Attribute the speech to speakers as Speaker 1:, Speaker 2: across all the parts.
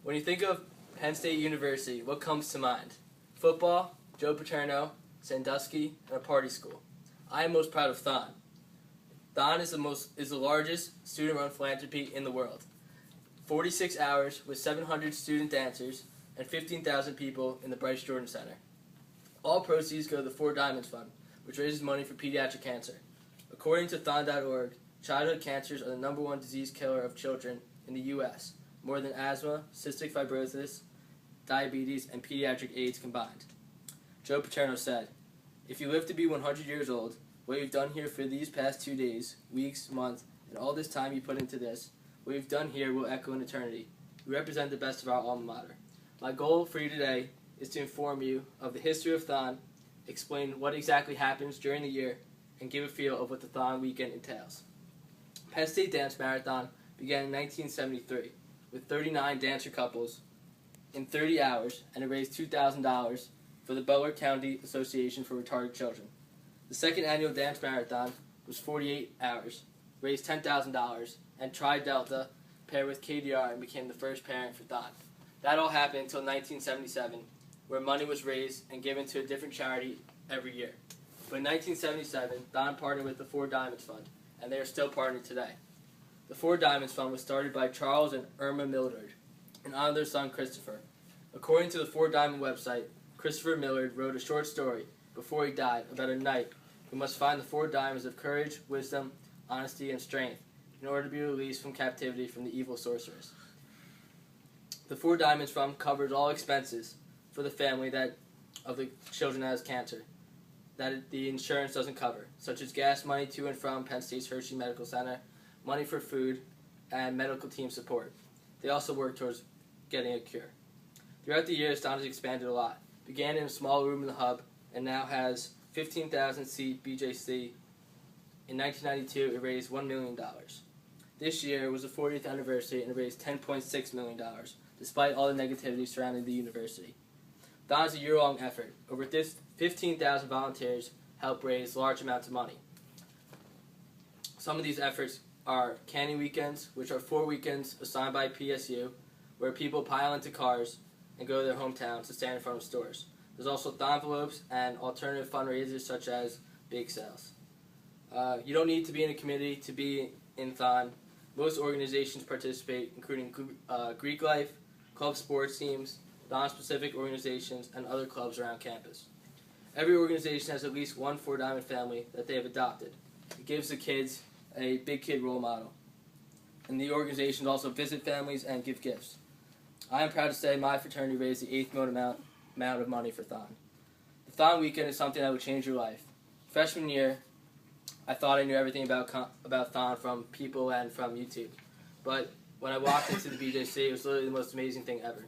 Speaker 1: When you think of Penn State University, what comes to mind? Football, Joe Paterno, Sandusky, and a party school. I am most proud of Thon. Thon is the largest student-run philanthropy in the world. 46 hours with 700 student dancers and 15,000 people in the Bryce Jordan Center. All proceeds go to the Four Diamonds Fund, which raises money for pediatric cancer. According to Thon.org, childhood cancers are the #1 disease killer of children in the U.S., more than asthma, cystic fibrosis, diabetes, and pediatric AIDS combined. Joe Paterno said, "If you live to be 100 years old, what you've done here for these past 2 days, weeks, months, and all this time you put into this, what you've done here will echo in eternity. You represent the best of our alma mater." My goal for you today is to inform you of the history of Thon, explain what exactly happens during the year, and give a feel of what the Thon weekend entails. Penn State Dance Marathon began in 1973 with 39 dancer couples in 30 hours, and it raised $2,000 for the Butler County Association for Retarded Children. The second annual dance marathon was 48 hours, raised $10,000, and Tri Delta paired with KDR and became the first parent for Thon. That all happened until 1977, where money was raised and given to a different charity every year. But in 1977, Thon partnered with the Four Diamonds Fund, and they are still partnered today. The Four Diamonds Fund was started by Charles and Irma Millard in honor of their son Christopher. According to the Four Diamond website, Christopher Millard wrote a short story before he died about a knight who must find the four diamonds of courage, wisdom, honesty, and strength in order to be released from captivity from the evil sorceress. The Four Diamonds Fund covers all expenses for the family of the children that has cancer that the insurance doesn't cover, such as gas money to and from Penn State's Hershey Medical Center, money for food, and medical team support. They also work towards getting a cure. Throughout the years, Thon has expanded a lot. Began in a small room in the hub and now has 15,000-seat BJC. In 1992, it raised $1 million. This year was the 40th anniversary and it raised $10.6 million, despite all the negativity surrounding the university. Thon is a year-long effort. Over 15,000 volunteers help raise large amounts of money. Some of these efforts are canning weekends, which are 4 weekends assigned by PSU, where people pile into cars and go to their hometowns to stand in front of stores. There's also Thonvelopes and alternative fundraisers such as bake sales. You don't need to be in a committee to be in Thon. Most organizations participate, including Greek Life, club sports teams, non-specific organizations, and other clubs around campus. Every organization has at least one Four Diamond family that they have adopted. It gives the kids a big kid role model. And the organizations also visit families and give gifts. I am proud to say my fraternity raised the 8th amount of money for Thon. The Thon weekend is something that would change your life. Freshman year, I thought I knew everything about Thon from people and from YouTube. But when I walked into the BJC, it was literally the most amazing thing ever.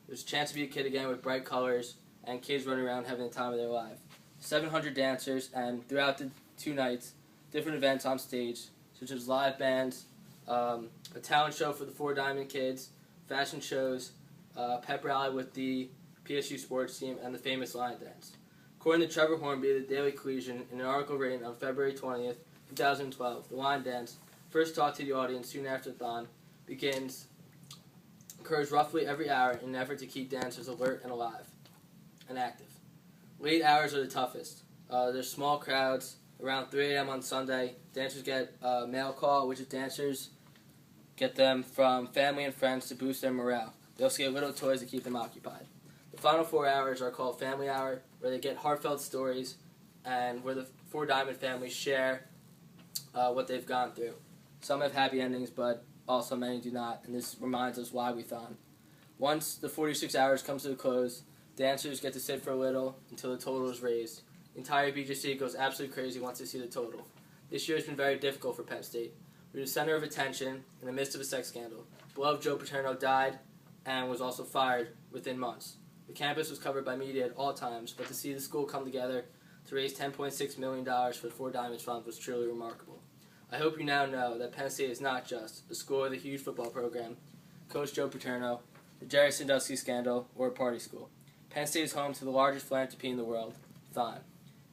Speaker 1: There's a chance to be a kid again with bright colors and kids running around having the time of their life. 700 dancers, and throughout the 2 nights, different events on stage, such as live bands, a talent show for the Four Diamond kids, fashion shows, pep rally with the PSU sports team, and the famous line dance. According to Trevor Hornby of the Daily Collegian, in an article written on February 20th, 2012, the line dance, first taught to the audience soon after Thon, occurs roughly every hour in an effort to keep dancers alert and alive and active. Late hours are the toughest. There's small crowds. Around 3 a.m. on Sunday, dancers get a mail call, which is dancers get them from family and friends to boost their morale. They also get little toys to keep them occupied. The final 4 hours are called Family Hour, where they get heartfelt stories and where the Four Diamond families share what they've gone through. Some have happy endings, but also many do not, and this reminds us why we Thon. Once the 46 hours comes to a close, dancers get to sit for a little until the total is raised. The entire BJC goes absolutely crazy once they see the total. This year has been very difficult for Penn State. We're the center of attention in the midst of a sex scandal. Beloved Joe Paterno died and was also fired within months. The campus was covered by media at all times, but to see the school come together to raise $10.6 million for the Four Diamonds Fund was truly remarkable. I hope you now know that Penn State is not just a school with a huge football program, Coach Joe Paterno, the Jerry Sandusky scandal, or a party school. Penn State is home to the largest philanthropy in the world, Thon.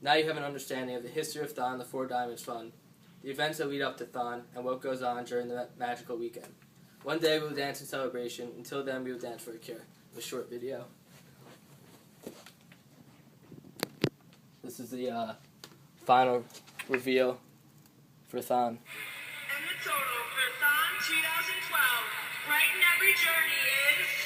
Speaker 1: Now you have an understanding of the history of Thon, the Four Diamonds Fund, the events that lead up to Thon, and what goes on during the magical weekend. One day we will dance in celebration. Until then, we will dance for a cure. A short video. This is the final reveal for Thon.
Speaker 2: And the total for Thon 2012, right in every journey is...